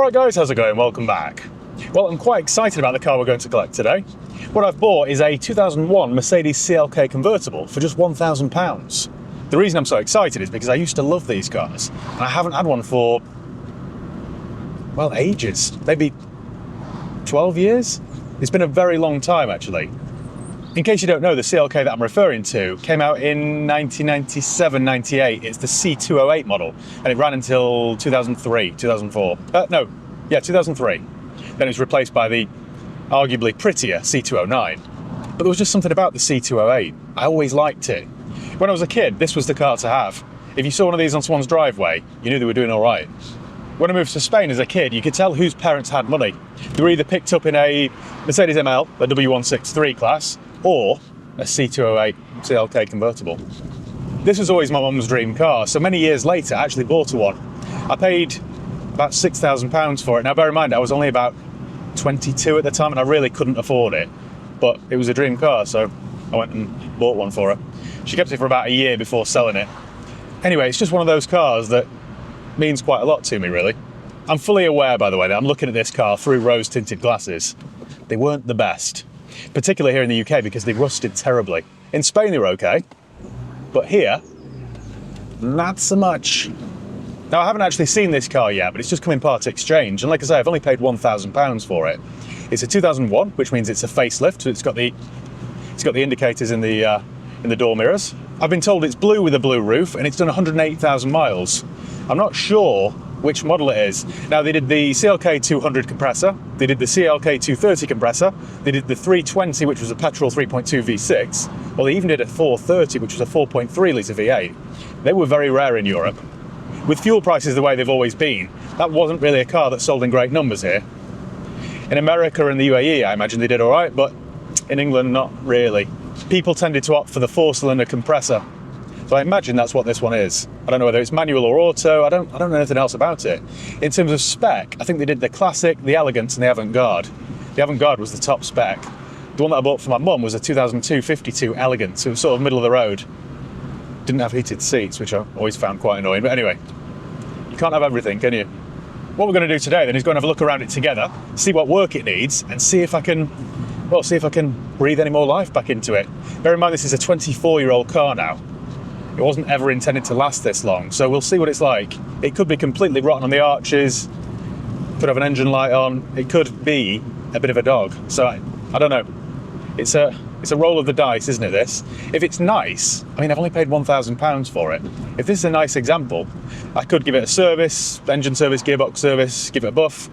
Alright guys, how's it going? Welcome back. Well, I'm quite excited about the car we're going to collect today. What I've bought is a 2001 Mercedes CLK Convertible for just £1,000. The reason I'm so excited is because I used to love these cars, and I haven't had one for, well, ages. Maybe 12 years? It's been a very long time, actually. In case you don't know, the CLK that I'm referring to came out in 1997-98. It's the C208 model, and it ran until 2003, 2004. 2003. Then it was replaced by the arguably prettier C209. But there was just something about the C208. I always liked it. When I was a kid, this was the car to have. If you saw one of these on someone's driveway, you knew they were doing all right. When I moved to Spain as a kid, you could tell whose parents had money. They were either picked up in a Mercedes ML, a W163 class, or a C208 CLK convertible. This was always my mum's dream car, so many years later I actually bought her one. I paid about £6,000 for it. Now bear in mind, I was only about 22 at the time and I really couldn't afford it, but it was a dream car, so I went and bought one for her. She kept it for about a year before selling it. Anyway, it's just one of those cars that means quite a lot to me, really. I'm fully aware, by the way, that I'm looking at this car through rose-tinted glasses. They weren't the best, particularly here in the UK because they rusted terribly. In Spain they were okay, but here, not so much. Now I haven't actually seen this car yet, but it's just come in part exchange, and like I say, I've only paid £1,000 for it. It's a 2001, which means it's a facelift, so it's got the indicators in the door mirrors. I've been told it's blue with a blue roof, and it's done 108,000 miles. I'm not sure which model it is. Now they did the CLK 200 compressor, they did the CLK 230 compressor, they did the 320, which was a petrol 3.2 V6, well they even did a 430, which was a 4.3 litre V8. They were very rare in Europe. With fuel prices the way they've always been, that wasn't really a car that sold in great numbers here. In America and the UAE, I imagine they did all right, but in England, not really. People tended to opt for the 4-cylinder compressor. So I imagine that's what this one is. I don't know whether it's manual or auto, I don't know anything else about it. In terms of spec, I think they did the Classic, the Elegance and the Avant-Garde. The Avant-Garde was the top spec. The one that I bought for my mum was a 2002 52 Elegance, so it was sort of middle of the road. Didn't have heated seats, which I always found quite annoying, but anyway, you can't have everything, can you? What we're going to do today then is go and have a look around it together, see what work it needs, and see if I can breathe any more life back into it. Bear in mind this is a 24-year-old car now. It wasn't ever intended to last this long, so we'll see what it's like. It could be completely rotten on the arches, could have an engine light on, it could be a bit of a dog. So I don't know. It's a roll of the dice, isn't it, this? If it's nice, I mean, I've only paid £1,000 for it. If this is a nice example, I could give it a service, engine service, gearbox service, give it a buff,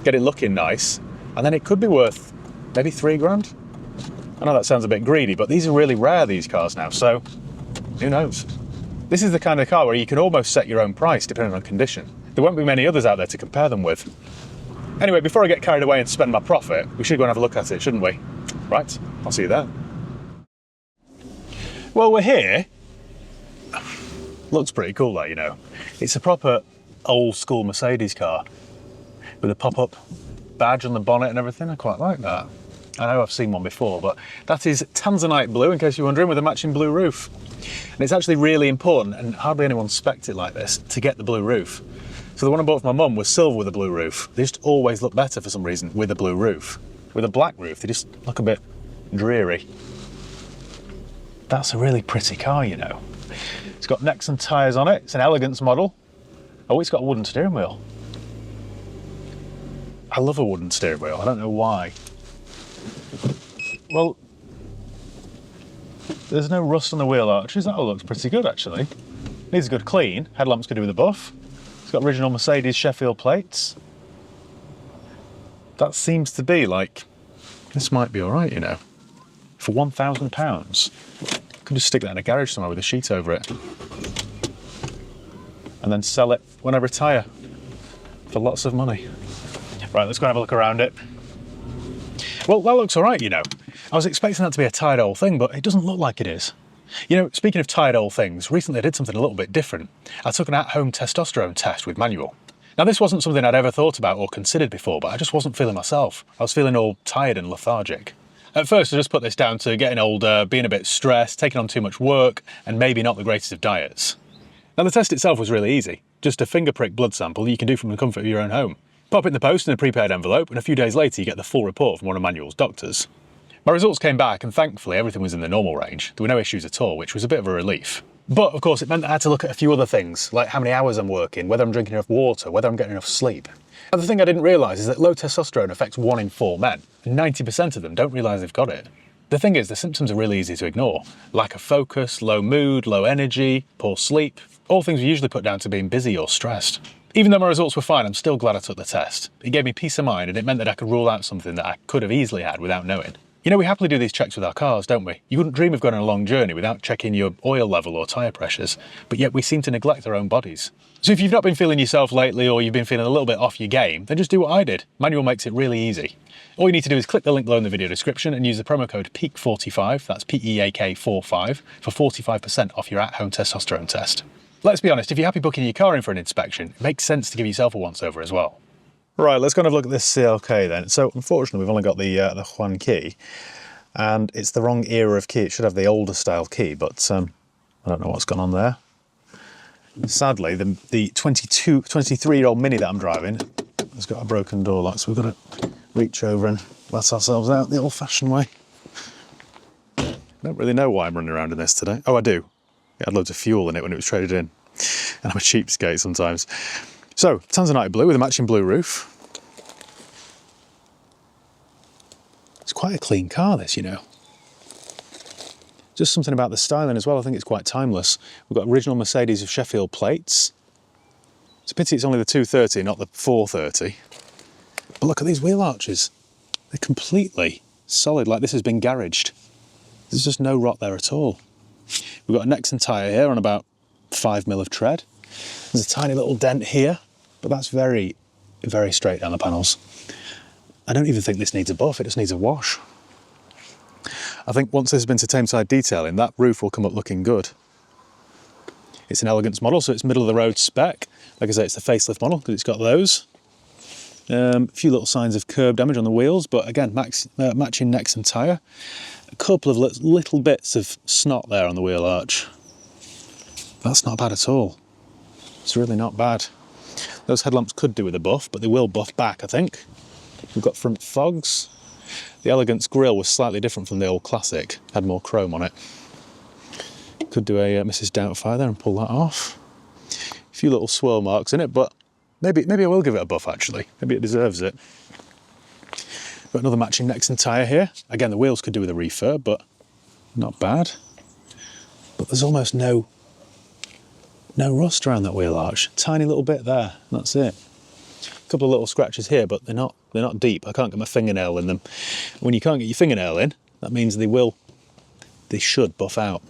get it looking nice, and then it could be worth maybe £3 grand. I know that sounds a bit greedy, but these are really rare, these cars now, so who knows? This is the kind of car where you can almost set your own price depending on condition. There won't be many others out there to compare them with. Anyway, before I get carried away and spend my profit, we should go and have a look at it, shouldn't we? Right, I'll see you there. Well, we're here. Looks pretty cool though, you know. It's a proper old school Mercedes car with a pop-up badge on the bonnet and everything. I quite like that. I know I've seen one before, but that is Tanzanite blue, in case you're wondering, with a matching blue roof. And it's actually really important, and hardly anyone spec'd it like this, to get the blue roof. So the one I bought for my mum was silver with a blue roof. They just always look better for some reason with a blue roof. With a black roof, they just look a bit dreary. That's a really pretty car, you know. It's got Nexon tyres on it. It's an Elegance model. Oh, it's got a wooden steering wheel. I love a wooden steering wheel. I don't know why. Well, there's no rust on the wheel arches. That all looks pretty good, actually. Needs a good clean. Headlamps could do with a buff. It's got original Mercedes Sheffield plates. That seems to be like, this might be all right, you know. For £1,000. Could just stick that in a garage somewhere with a sheet over it. And then sell it when I retire for lots of money. Right, let's go and have a look around it. Well, that looks all right, you know. I was expecting that to be a tired old thing, but it doesn't look like it is. You know, speaking of tired old things, recently I did something a little bit different. I took an at-home testosterone test with manual. Now this wasn't something I'd ever thought about or considered before, but I just wasn't feeling myself. I was feeling all tired and lethargic. At first I just put this down to getting older, being a bit stressed, taking on too much work, and maybe not the greatest of diets. Now the test itself was really easy. Just a finger prick blood sample you can do from the comfort of your own home. Pop it in the post in a prepaid envelope, and a few days later you get the full report from one of Manuel's doctors. My results came back, and thankfully everything was in the normal range. There were no issues at all, which was a bit of a relief. But of course it meant that I had to look at a few other things, like how many hours I'm working, whether I'm drinking enough water, whether I'm getting enough sleep. And the thing I didn't realise is that low testosterone affects 1 in 4 men, and 90% of them don't realise they've got it. The thing is, the symptoms are really easy to ignore. Lack of focus, low mood, low energy, poor sleep, all things we usually put down to being busy or stressed. Even though my results were fine, I'm still glad I took the test. It gave me peace of mind, and it meant that I could rule out something that I could have easily had without knowing. You know, we happily do these checks with our cars, don't we? You wouldn't dream of going on a long journey without checking your oil level or tyre pressures, but yet we seem to neglect our own bodies. So if you've not been feeling yourself lately, or you've been feeling a little bit off your game, then just do what I did. Manuel makes it really easy. All you need to do is click the link below in the video description and use the promo code PEAK45, that's PEAK45, for 45% off your at-home testosterone test. Let's be honest, if you're happy booking your car in for an inspection, it makes sense to give yourself a once-over as well. Right, let's go and have a look at this CLK then. So unfortunately we've only got the Juan key, and it's the wrong era of key. It should have the older style key, but I don't know what's gone on there. Sadly, the 23-year-old Mini that I'm driving has got a broken door lock, so we've got to reach over and let ourselves out the old-fashioned way. I don't really know why I'm running around in this today. Oh, I do. It had loads of fuel in it when it was traded in, and I'm a cheapskate sometimes. So, Tanzanite blue with a matching blue roof. It's quite a clean car, this, you know. Just something about the styling as well, I think it's quite timeless. We've got original Mercedes of Sheffield plates. It's a pity it's only the 230, not the 430. But look at these wheel arches. They're completely solid, like this has been garaged. There's just no rot there at all. We've got a Nexon tyre here on about 5mm of tread. There's a tiny little dent here, but that's very, very straight down the panels. I don't even think this needs a buff, it just needs a wash. I think once this has been to Tameside detailing, that roof will come up looking good. It's an elegance model, so it's middle of the road spec. Like I say, it's the facelift model because it's got those. A few little signs of curb damage on the wheels, but again, matching Nexon tyre. A couple of little bits of snot there on the wheel arch. That's not bad at all. It's really not bad. Those headlamps could do with a buff, but they will buff back, I think. We've got front fogs. The Elegance grille was slightly different from the old Classic, had more chrome on it. Could do a Mrs. Doubtfire there and pull that off. A few little swirl marks in it, but maybe I will give it a buff actually. Maybe it deserves it. Got another matching Nexon tyre here. Again, the wheels could do with a refurb, but not bad. But there's almost no rust around that wheel arch. Tiny little bit there, that's it. A couple of little scratches here, but they're not deep. I can't get my fingernail in them. When you can't get your fingernail in, that means they should buff out.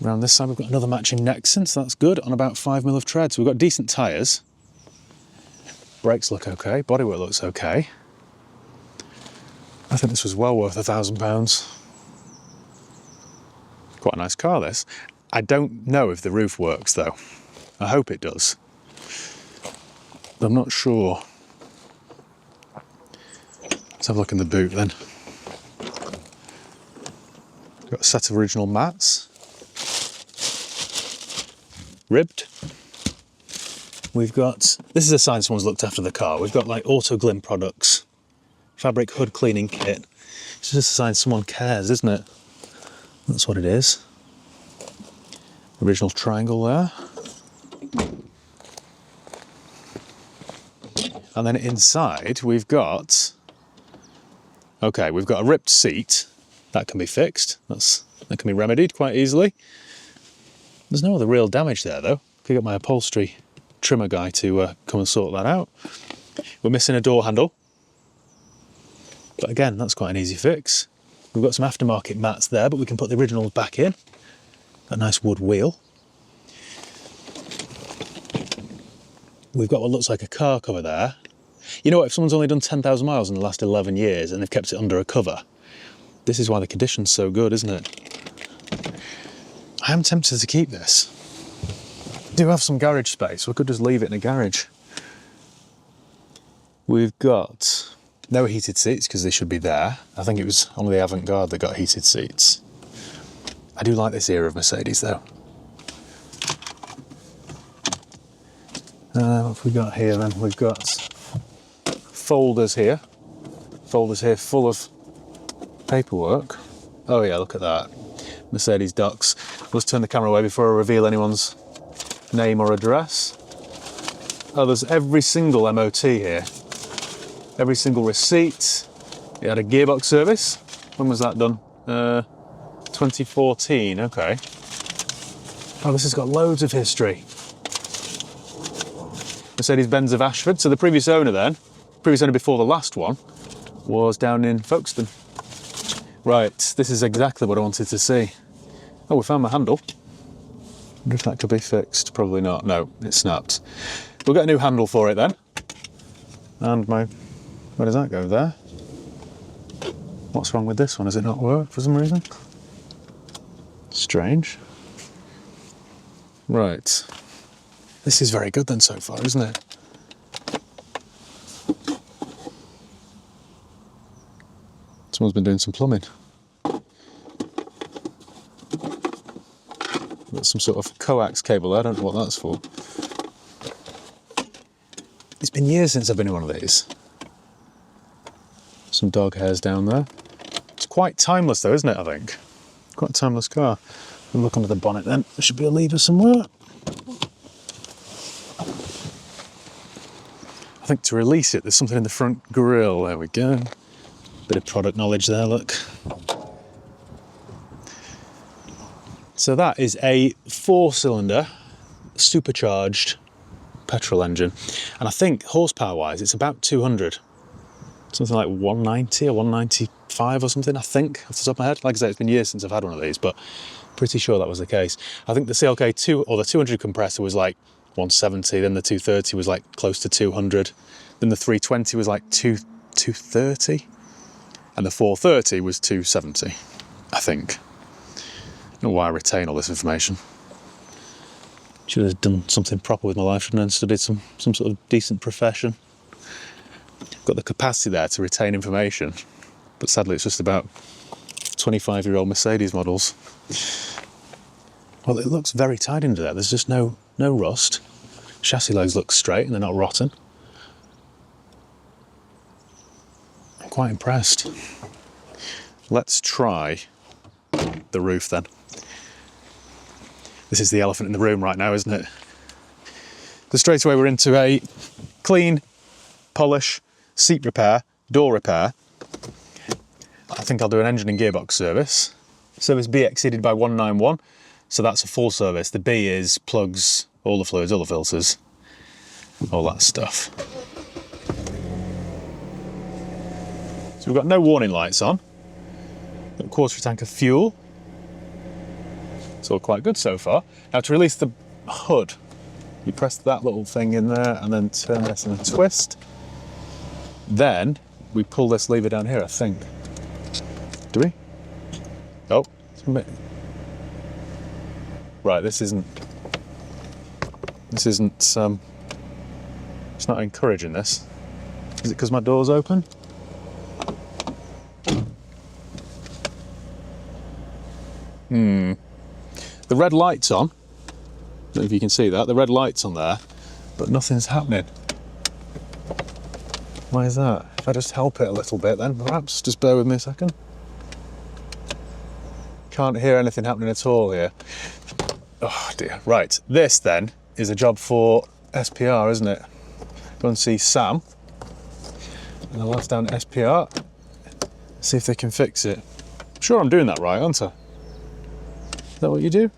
Around this side we've got another matching Nexon, so that's good, on about 5mm of tread. So we've got decent tyres. Brakes look okay, bodywork looks okay. I think this was well worth £1,000. Quite a nice car, this. I don't know if the roof works though. I hope it does. But I'm not sure. Let's have a look in the boot then. Got a set of original mats. Ribbed. We've got, this is a sign someone's looked after the car. We've got like Auto Glim products. Fabric hood cleaning kit. It's just a sign someone cares, isn't it? That's what it is. Original triangle there. And then inside we've got, okay, we've got a ripped seat. That can be fixed. That can be remedied quite easily. There's no other real damage there though. Could get my upholstery trimmer guy to come and sort that out. We're missing a door handle. But again, that's quite an easy fix. We've got some aftermarket mats there, but we can put the originals back in. A nice wood wheel. We've got what looks like a car cover there. You know what, if someone's only done 10,000 miles in the last 11 years and they've kept it under a cover, this is why the condition's so good, isn't it? I am tempted to keep this. I do have some garage space, so I could just leave it in a garage. We've got no heated seats because they should be there. I think it was only the Avant-Garde that got heated seats. I do like this era of Mercedes though. what have we got here then? We've got folders here. Folders here full of paperwork. Oh yeah, look at that. Mercedes docs. Let's turn the camera away before I reveal anyone's name or address. Oh, there's every single MOT here. Every single receipt. It had a gearbox service. When was that done? 2014, okay. Oh, this has got loads of history. Mercedes-Benz of Ashford. So the previous owner before the last one, was down in Folkestone. Right, this is exactly what I wanted to see. Oh, we found my handle. Wonder if that could be fixed. Probably not. No, it snapped. We'll get a new handle for it then. And where does that go? There? What's wrong with this one? Has it not worked for some reason? Strange. Right. This is very good then so far, isn't it? Someone's been doing some plumbing. Got some sort of coax cable there, I don't know what that's for. It's been years since I've been in one of these. Some dog hairs down there. It's quite timeless though, isn't it, I think? Quite a timeless car. We'll look under the bonnet then. There should be a lever somewhere. I think to release it, there's something in the front grille. There we go. Bit of product knowledge there, look. So that is a 4-cylinder supercharged petrol engine. And I think horsepower-wise, it's about 200. Something like 190 or 195 or something, I think, off the top of my head. Like I say, it's been years since I've had one of these, but pretty sure that was the case. I think the CLK or the 200 compressor was like 170, then the 230 was like close to 200, then the 320 was like 230, and the 430 was 270, I think. I don't know why I retain all this information. Should have done something proper with my life, shouldn't I, and studied some sort of decent profession. Got the capacity there to retain information, but sadly it's just about 25-year-old Mercedes models. Well, it looks very tight into there. There's just no rust. Chassis legs look straight and they're not rotten. I'm quite impressed. Let's try the roof then. This is the elephant in the room right now, isn't it? So straight away we're into a clean, polish, seat repair, door repair. I think I'll do an engine and gearbox service. Service B exceeded by 191, so that's a full service. The B is plugs, all the fluids, all the filters, all that stuff. So we've got no warning lights on. Got a quarter tank of fuel. It's all quite good so far. Now to release the hood, you press that little thing in there and then turn this and twist. Then we pull this lever down here, I think. Do we? Oh, right, this isn't, it's not encouraging this. Is it because my door's open? The red light's on. I don't know if you can see that. The red light's on there, but nothing's happening. Why is that? If I just help it a little bit then, perhaps. Just bear with me a second. Can't hear anything happening at all here. Oh dear. Right, this then is a job for SPR, isn't it? Go and see Sam. And I'll ask down SPR. See if they can fix it. I'm sure I'm doing that right, aren't I? Is that what you do?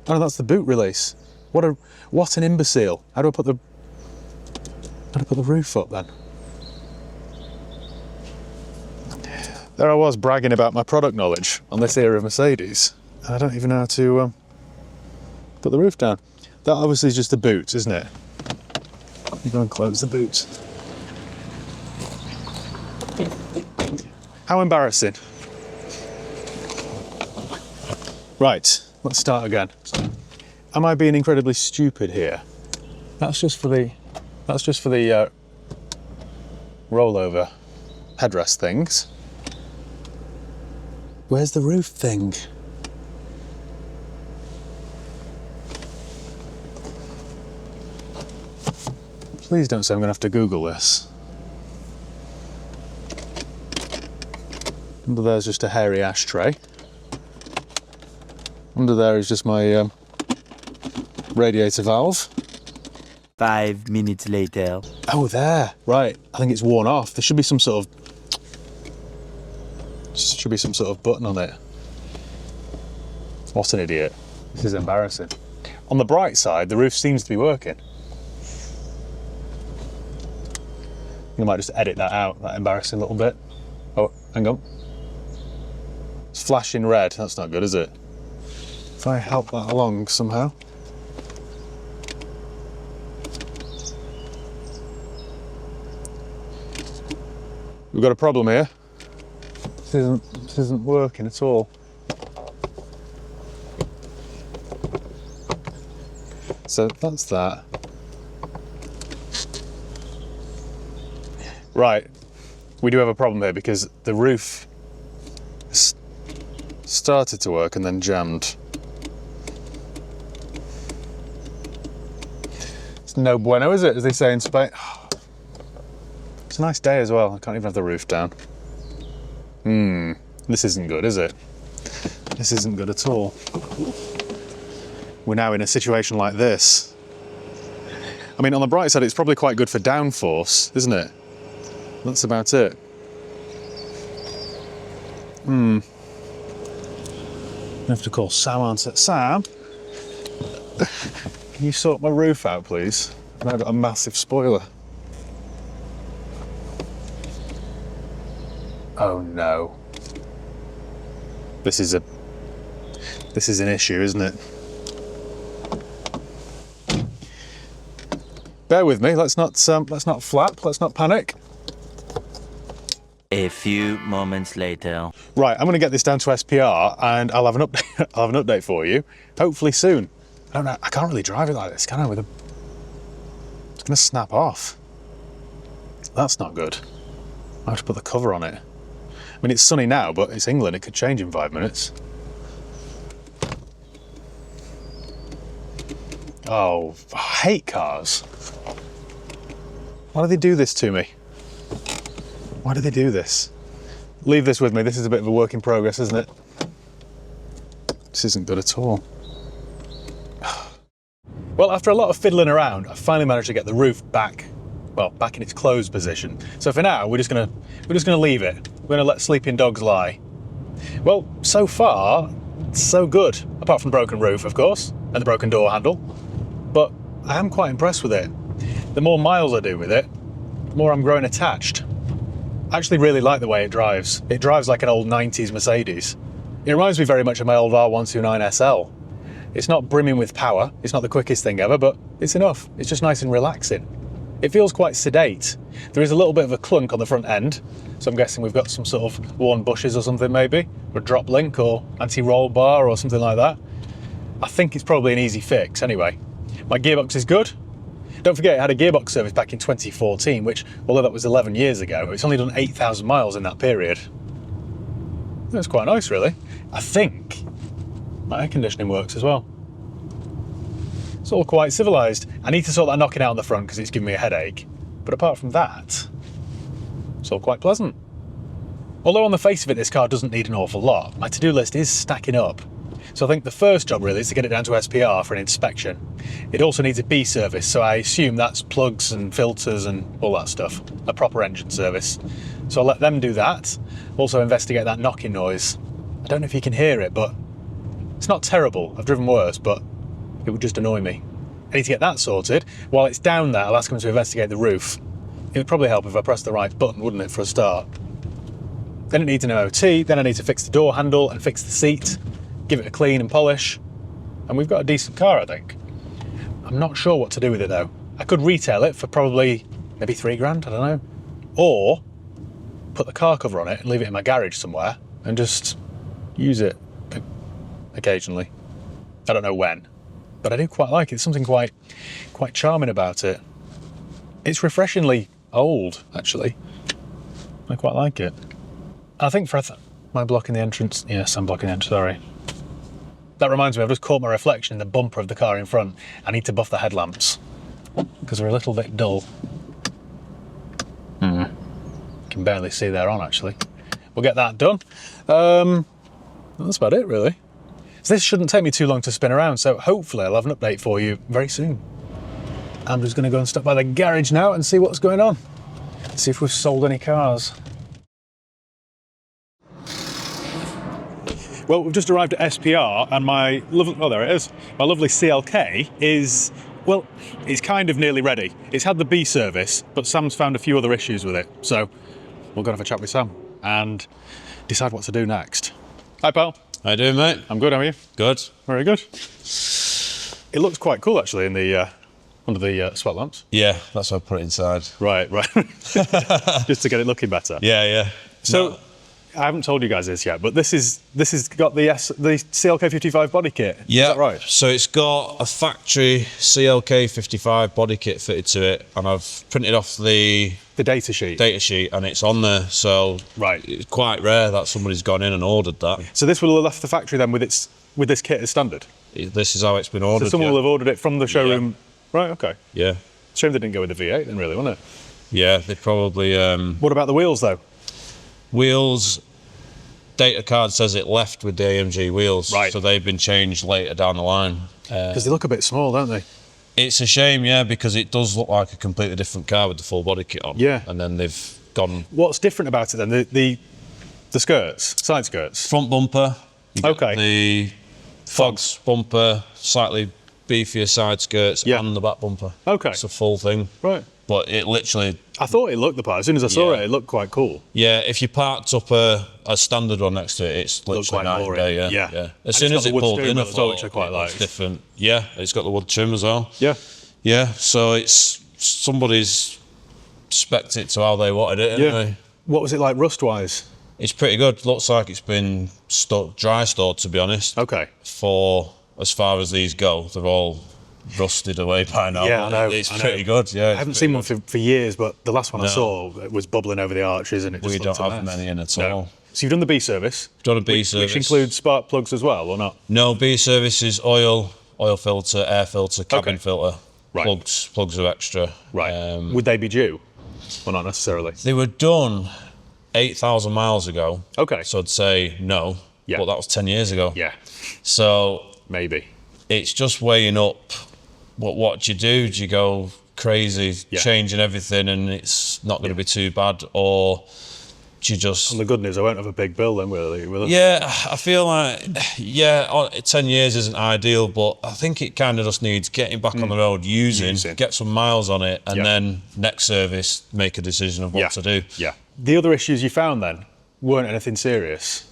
Oh no, that's the boot release. What an imbecile. How do I put the roof up then? There I was bragging about my product knowledge on this era of Mercedes. And I don't even know how to put the roof down. That obviously is just the boot, isn't it? You go and close the boot. How embarrassing. Right, let's start again. Am I being incredibly stupid here? That's just for the rollover headrest things. Where's the roof thing? Please don't say I'm going to have to Google this. Under there's just a hairy ashtray. Under there is just my radiator valve. 5 minutes later. Oh, there. Right. I think it's worn off. There should be some sort of button on it. What an idiot. This is embarrassing. On the bright side, the roof seems to be working. I might just edit that out, that embarrassing little bit. Oh, hang on. It's flashing red. That's not good, is it? If I help that along somehow. We've got a problem here. This isn't working at all. So that's that. Right, we do have a problem here because the roof started to work and then jammed. It's no bueno, is it, as they say in Spain? It's a nice day as well. I can't even have the roof down. This isn't good, is it? This isn't good at all. We're now in a situation like this. I mean, on the bright side, it's probably quite good for downforce, isn't it? That's about it. I have to call Sam on set. Sam, can you sort my roof out, please? I've now got a massive spoiler. Oh no. This is an issue, isn't it? Bear with me. Let's not flap. Let's not panic. A few moments later. Right, I'm going to get this down to SPR, and I'll have an update. I'll have an update for you, hopefully soon. I don't know. I can't really drive it like this, can I? It's going to snap off. That's not good. I have to put the cover on it. I mean, it's sunny now, but it's England. It could change in 5 minutes. Oh, I hate cars. Why do they do this to me? Why do they do this? Leave this with me. This is a bit of a work in progress, isn't it? This isn't good at all. Well, after a lot of fiddling around, I finally managed to get the roof back in its closed position. So for now, we're just gonna leave it. We're gonna let sleeping dogs lie. Well, so far, so good. Apart from the broken roof, of course, and the broken door handle. But I am quite impressed with it. The more miles I do with it, the more I'm growing attached. I actually really like the way it drives. It drives like an old 90s Mercedes. It reminds me very much of my old R129 SL. It's not brimming with power, it's not the quickest thing ever, but it's enough. It's just nice and relaxing. It feels quite sedate. There is a little bit of a clunk on the front end, so I'm guessing we've got some sort of worn bushes or something maybe, or a drop link or anti-roll bar or something like that. I think it's probably an easy fix anyway. My gearbox is good. Don't forget it had a gearbox service back in 2014, which, although that was 11 years ago, it's only done 8,000 miles in that period. That's quite nice, really. I think my air conditioning works as well. It's all quite civilised. I need to sort that knocking out on the front because it's giving me a headache. But apart from that, it's all quite pleasant. Although on the face of it, this car doesn't need an awful lot, my to-do list is stacking up. So I think the first job really is to get it down to SPR for an inspection. It also needs a B service, so I assume that's plugs and filters and all that stuff, a proper engine service. So I'll let them do that. Also investigate that knocking noise. I don't know if you can hear it, but it's not terrible. I've driven worse, but it would just annoy me. I need to get that sorted. While it's down there, I'll ask them to investigate the roof. It would probably help if I pressed the right button, wouldn't it, for a start? Then it needs an MOT, then I need to fix the door handle and fix the seat, give it a clean and polish, and we've got a decent car, I think. I'm not sure what to do with it though. I could retail it for probably maybe £3 grand, I don't know. Or put the car cover on it and leave it in my garage somewhere and just use it occasionally. I don't know when, but I do quite like it. There's something quite charming about it. It's refreshingly old, actually. I quite like it. I think am I blocking the entrance? Yes, I'm blocking the entrance, sorry. That reminds me, I've just caught my reflection in the bumper of the car in front. I need to buff the headlamps. because they're a little bit dull. Can barely see they're on, actually. We'll get that done. That's about it, really. So this shouldn't take me too long to spin around, so hopefully I'll have an update for you very soon. I'm just going to go and stop by the garage now and see what's going on. See if we've sold any cars. Well, we've just arrived at SPR, and my lovely, oh, there it is. My lovely CLK is, well, it's kind of nearly ready. It's had the B service, but Sam's found a few other issues with it. So we'll go and have a chat with Sam and decide what to do next. Hi, pal. How you doing, mate? I'm good, how are you? Good. Very good. It looks quite cool, actually, in the under the sweat lamps. Yeah, that's what I put it inside. Right. Just to get it looking better. Yeah. So, I haven't told you guys this yet, but this is got the CLK 55 body kit. Yeah. Is that right? So it's got a factory CLK 55 body kit fitted to it, and I've printed off the data sheet. And it's on there. So right, it's quite rare that somebody's gone in and ordered that. So this will have left the factory then with this kit as standard. This is how it's been ordered. So someone will have ordered it from the showroom. Yeah. Right. Okay. Yeah. Shame they didn't go with the V8 then, really, wasn't it? Yeah, they probably. What about the wheels though? Wheels. Data card says it left with the AMG wheels, right. So they've been changed later down the line. Because they look a bit small, don't they? It's a shame, yeah, because it does look like a completely different car with the full body kit on. Yeah. And then they've gone... What's different about it then? The skirts, side skirts? Front bumper. Okay. The fogs bumper, slightly beefier side skirts, and the back bumper. Okay. It's a full thing. Right. But it literally... I thought it looked the part. As soon as I saw it looked quite cool. Yeah, if you parked up a standard one next to it, it's literally night and day, yeah. As soon as it pulled in, I thought, which I quite like. It's different. Yeah, it's got the wood trim as well. Yeah. Yeah, so it's somebody's spec'd it to how they wanted it, anyway. What was it like rust-wise? It's pretty good. Looks like it's been dry stored, to be honest. Okay. For as far as these go, they're all rusted away by now. Yeah, I know. It's pretty good, yeah. I haven't seen one for years, but the last one I saw was bubbling over the arches and it just We don't have many in at all. So you've done the B service? Done a B service. Which includes spark plugs as well, or not? No, B service is oil filter, air filter, cabin filter. Right. Plugs are extra. Right. Would they be due? Well, not necessarily. They were done 8,000 miles ago. Okay. So I'd say no. Yeah. But that was 10 years ago. Yeah. So maybe. It's just weighing up what do you do? Do you go crazy, changing everything and it's not going to be too bad, or do you just... And the good news, I won't have a big bill then, will it? Yeah, I feel like, 10 years isn't ideal, but I think it kind of just needs getting back on the road, using, get some miles on it, and then next service, make a decision of what to do. Yeah. The other issues you found then weren't anything serious?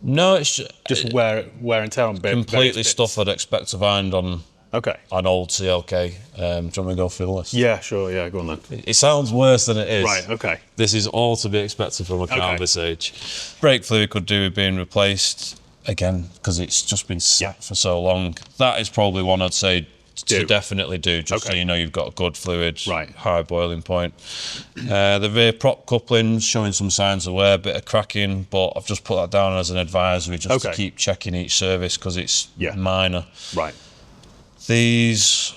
No, it's just wear and tear on bits. Completely stuff I'd expect to find on an old CLK. Do you want me to go through the list? Yeah, sure, yeah, go on then. It sounds worse than it is. Right, okay. This is all to be expected from a car this age. Brake fluid could do with being replaced, again, because it's just been sat for so long. That is probably one I'd say to definitely do, just so you know you've got good fluid, high boiling point. The rear prop couplings showing some signs of wear, a bit of cracking, but I've just put that down as an advisory just to keep checking each service because it's minor. Right. These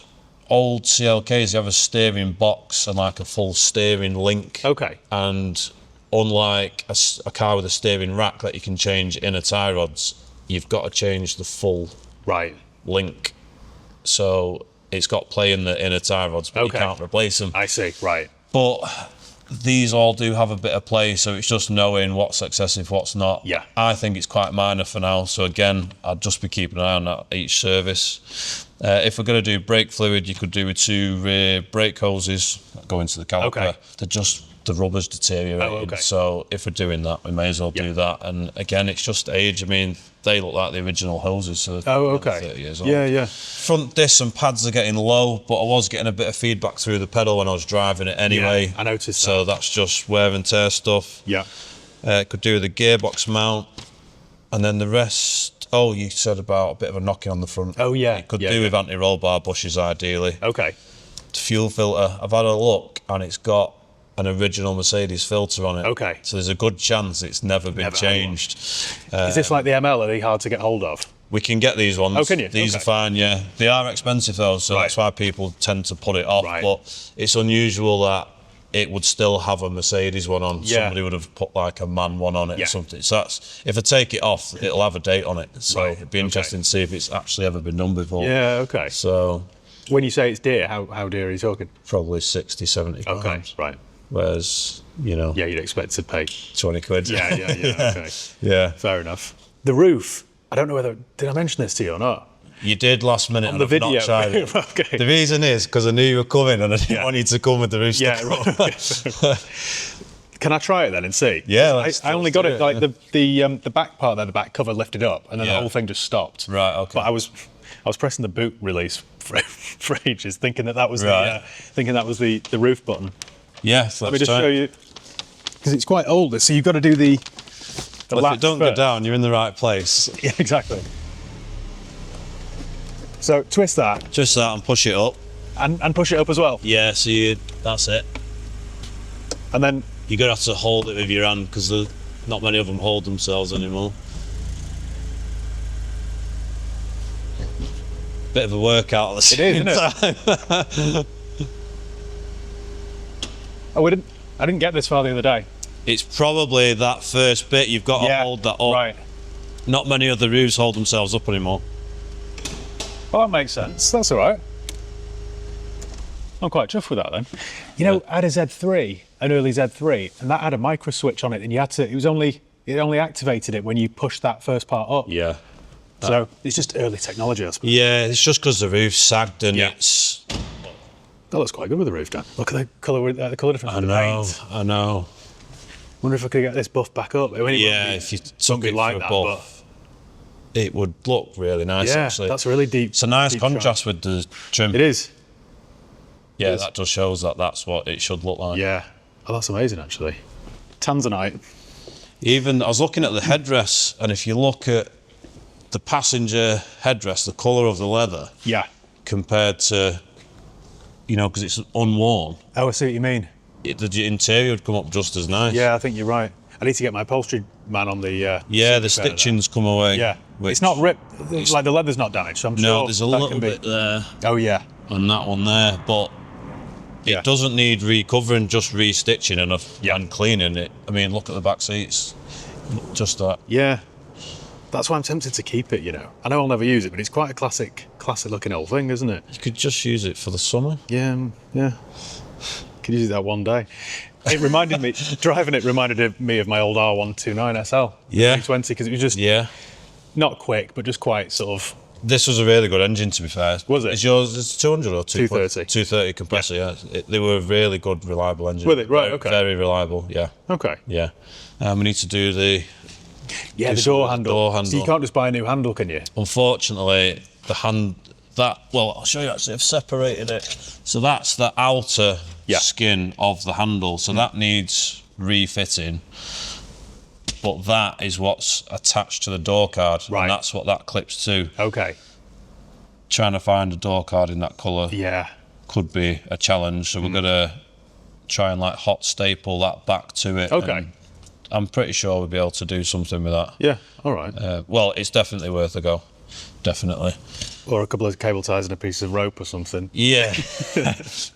old CLKs, they have a steering box and like a full steering link. Okay. And unlike a car with a steering rack that you can change inner tie rods, you've got to change the full link. So it's got play in the inner tie rods, but you can't replace them. I see, right. But these all do have a bit of play, so it's just knowing what's excessive, what's not. Yeah. I think it's quite minor for now, so again, I'd just be keeping an eye on that each service. If we're going to do brake fluid, you could do with 2 rear brake hoses that go into the caliper. They're just, the rubber's deteriorated, so if we're doing that, we may as well do that. And again, it's just age. I mean, they look like the original hoses, so they're 30 years old. Yeah. Front discs and pads are getting low, but I was getting a bit of feedback through the pedal when I was driving it anyway. Yeah, I noticed that. So that's just wear and tear stuff. Yeah. Could do with the gearbox mount, and then the rest. Oh, you said about a bit of a knocking on the front. Oh yeah. It could do with anti-roll bar bushes ideally. Okay. The fuel filter, I've had a look and it's got an original Mercedes filter on it. Okay. So there's a good chance it's never been changed. Is this like the ML? Are they hard to get hold of? We can get these ones. Oh, can you? These Okay. are fine, yeah. They are expensive though, so that's why people tend to put it off. Right. But it's unusual that it would still have a Mercedes one on. Yeah. Somebody would have put like a MAN one on it Yeah. or something. So that's, if I take it off, it'll have a date on it. So Right, it'd be interesting to see if it's actually ever been done before. Yeah, okay. So When you say it's dear, how dear are you talking? probably 60, 70 pounds. Okay, right. Whereas, you know, Yeah, you'd expect to pay. 20 quid. Yeah, okay. Yeah. Fair enough. The roof, I don't know whether, did I mention this to you or not? You did last minute On and the I've video. not tried it. Okay. The reason is because I knew you were coming and I didn't want you to come with the roof Yeah, stuck right. on. Can I try it then and see? Yeah, I only got do it it, like yeah. the back part there, the back cover lifted up, and then the Yeah. whole thing just stopped. Right, okay. But I was pressing the boot release for ages, thinking that was Right. the roof button. Yeah, so Let me just show you, because it's quite old. So you've got to do the Well, if latch it don't go first. down, you're in the right place. Yeah, exactly. So twist that Just that and push it up. and push it up as well, Yeah, so that's it. and then You're going to have to hold it with your hand because not many of them hold themselves anymore. Bit of a workout at the it same is, time. isn't it? Oh, I didn't get this far the other day. It's probably that first bit you've got to hold that up. Right. Not many other roofs hold themselves up anymore. Well, that makes sense. That's all right. I'm quite chuffed with that then. You know, I had a Z3, an early Z3, and that had a micro switch on it, and you had to. It only activated it when you pushed that first part up. Yeah. So it's just early technology, I suppose. Yeah, it's just because the roof sagged and Yeah. it's. That looks quite good with the roof down. Look at the colour difference. I with the know, paint. I know. Wonder if I could get this buff back up. I mean, it Yeah, wouldn't if you be took it like for a that, buff, it would look really nice. yeah, Actually, that's a really deep. it's a nice deep contrast with the trim. shot. It is. Yeah, it is. that just shows that that's what it should look like. Yeah. Oh, that's amazing, actually. Tanzanite. Even I was looking at the headrest, and if you look at the passenger headrest, the colour of the leather Yeah. compared to, because it's unworn, Oh, I see what you mean. the interior would come up just as nice. Yeah, I think you're right. I need to get my upholstery man on the. Yeah, the seat repair there. stitching's come away. Yeah, which- it's not ripped. Like the leather's not damaged. So I'm sure. No, there's a that little can be- bit there Oh yeah. on that one there, but Yeah. it doesn't need recovering, just restitching Yeah. and cleaning it. I mean, look at the back seats, just that. Yeah. That's why I'm tempted to keep it. I know I'll never use it, but it's quite a classic looking old thing, isn't it? You could just use it for the summer. Yeah. Yeah. Could use it that one day. It reminded me, driving it reminded me of my old R129 SL. Yeah. 320, because it was just Yeah. not quick, but just quite sort of. This was a really good engine, to be fair. Was it? Is yours it's 200 or 230? 230 compressor, yeah. They were a really good, reliable engine. Were they? Right, Very, okay. Very reliable, yeah. Okay. Yeah. We need to do the. Yeah, the Just door the handle. door So you handle. can't just buy a new handle, can you? Unfortunately, I'll show you actually, I've separated it. So that's the outer Yeah. skin of the handle. So that needs refitting. But that is what's attached to the door card. Right. And that's what that clips to. Okay. Trying to find a door card in that colour Yeah. could be a challenge. So we're going to try and hot staple that back to it. Okay. And I'm pretty sure we'll be able to do something with that. Yeah. All right. Well, it's definitely worth a go. Definitely. Or a couple of cable ties and a piece of rope or something. Yeah.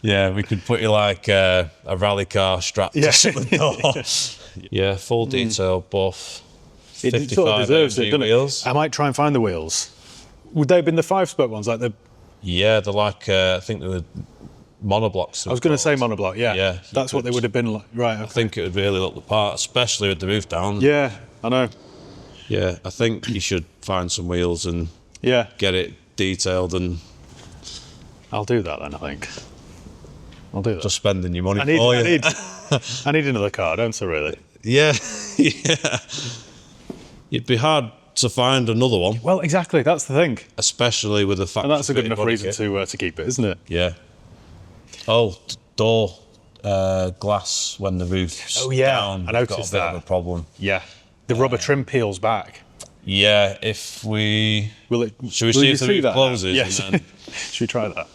Yeah, we could put you like a rally car strapped Yeah. to the door. Yeah, full detail buff. It 55 sort of deserves it, AMG doesn't wheels. it? I might try and find the wheels. Would they have been the 5-spoke ones, like the? Yeah, they're like, I think they were monoblocks. I was going to say monoblock. Yeah. Yeah, That's what they would have been like. Right. I Okay. think it would really look the part, especially with the roof down. Yeah. I know. Yeah, I think you should find some wheels and Yeah. get it detailed and I'll do that then. I think. I'll do that. just spending your money I need. for you. I need. I need another car, don't I? Really. Yeah, yeah. It'd be hard to find another one, Well, exactly. That's the thing, especially with the fact. and that's a good enough reason to keep it, isn't it? Yeah. Oh, door glass when the roof's Oh, yeah, down. I got noticed a bit that. of a problem. Yeah. The rubber trim peels back. Yeah, if we Will it? Should we will see you if the roof that now? closes Yes. and then- Should we try that?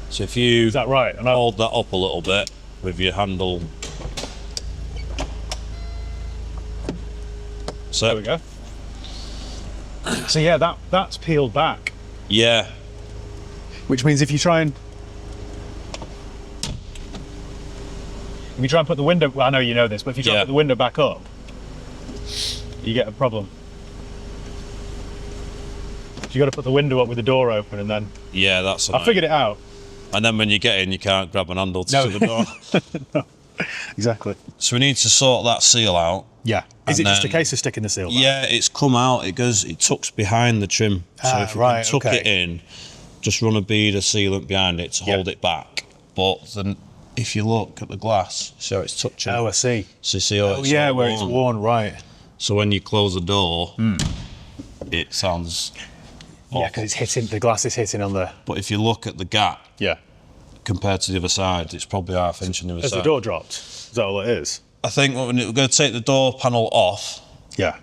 so if you Is that right? And hold that up a little bit, with your handle. So There we go. So yeah, that's peeled back. Yeah. Which means if you try and put the window, well, I know you know this, but if you try and put the window back up, you get a problem. You got to put the window up with the door open, and then That's. I figured it out. And then when you get in, you can't grab an handle to the door. No, exactly. So we need to sort that seal out. Yeah. Is it And just a then- case of sticking the seal back? Yeah, it's come out. It tucks behind the trim. So if you right, can tuck okay. it in, just run a bead of sealant behind it to hold it back. But then, if you look at the glass, see how it's touching. Oh, I see. So you see how it's Yeah, all where it's worn, right. So when you close the door, it sounds. Yeah, because it's hitting, the glass is hitting on the. But if you look at the gap Yeah. compared to the other side, it's probably ½ inch on the other Has side. the door dropped? Is that all it is? I think we're going to take the door panel off. Yeah.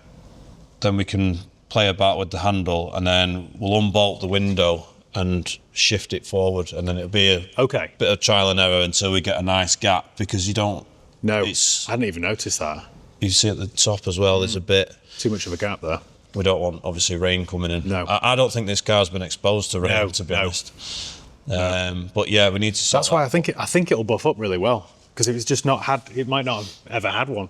Then we can play about with the handle, and then we'll unbolt the window and shift it forward, and then it'll be a Okay. bit of trial and error until we get a nice gap, because you don't. No, It's, I hadn't even noticed that. you see at the top as well, there's a bit. Too much of a gap there. We don't want obviously rain coming in. No. I don't think this car's been exposed to rain, No, to be no. honest. But yeah, we need to. Sort That's why I think it'll buff up really well. Because if it's just not had, it might not have ever had one.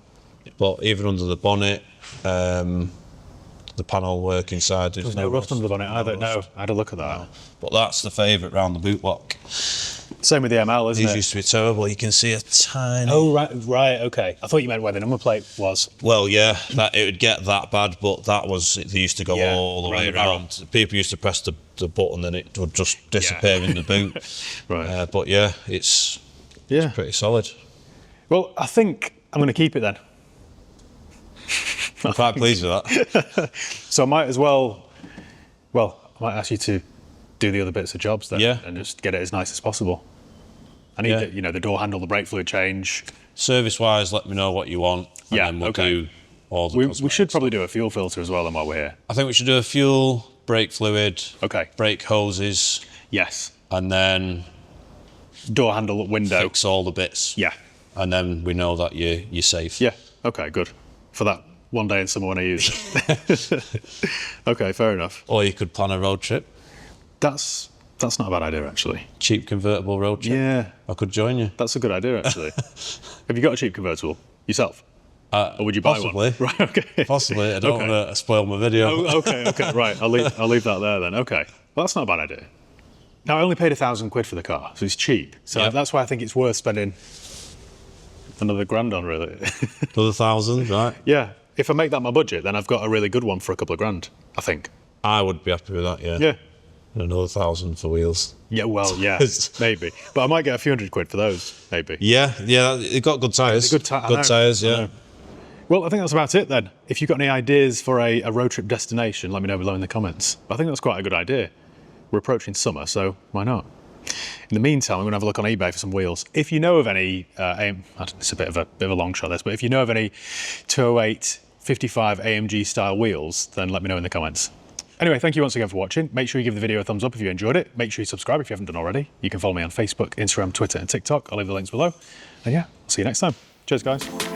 But even under the bonnet, the panel work inside. There's no rust under the bonnet either. No, I had a look at that. But that's the favourite round the boot block. Same with the ML, isn't These it? used to be terrible. You can see a tiny. Oh, right, okay. I thought you meant where the number plate was. Well, yeah, that it would get that bad, but that was they used to go Yeah, all the round way the barrel. around. People used to press the button, and it would just disappear in the boot. Right. But yeah, it's Yeah. pretty solid. Well, I think I'm going to keep it then. I'm quite pleased with that. So I might as well, I might ask you to do the other bits of jobs then. Yeah. And just get it as nice as possible. I need, Yeah. the door handle, the brake fluid change. Service-wise, let me know what you want, and Yeah, then we'll okay. do all the We cosmetics. should probably do a fuel filter as well then while we're here. I think we should do a fuel, brake fluid, Okay. brake hoses, Yes. and then Door handle, window. fix all the bits. Yeah. And then we know that you're safe. Yeah. Okay, good. For that one day in summer when I use it. Okay, fair enough. Or you could plan a road trip, That's not a bad idea actually. cheap convertible road trip. Yeah. I could join you. That's a good idea actually. Have you got a cheap convertible yourself? Or would you buy possibly. one? Right, okay. Possibly. I don't Okay. want to spoil my video. Oh, okay, right. I'll leave that there then. Okay. Well, that's not a bad idea. Now, I only paid £1,000 for the car, so it's cheap. So Yeah. that's why I think it's worth spending another grand on, really. For the 1,000, right? Yeah. If I make that my budget, then I've got a really good one for a couple of grand, I think. I would be happy with that, yeah. Yeah. And another 1,000 for wheels. Yeah, well, yeah, maybe. But I might get a few £100 for those, maybe. Yeah, it got good tyres. Good I know, Good tyres, I yeah. know. Well, I think that's about it then. If you've got any ideas for a road trip destination, let me know below in the comments. I think that's quite a good idea. We're approaching summer, so why not? In the meantime, I'm going to have a look on eBay for some wheels. If you know of any, it's a bit of a long shot this, but if you know of any 208 55 AMG style wheels, then let me know in the comments. Anyway, thank you once again for watching. Make sure you give the video a thumbs up if you enjoyed it. Make sure you subscribe if you haven't done already. You can follow me on Facebook, Instagram, Twitter, and TikTok. I'll leave the links below. And yeah, I'll see you next time. Cheers, guys.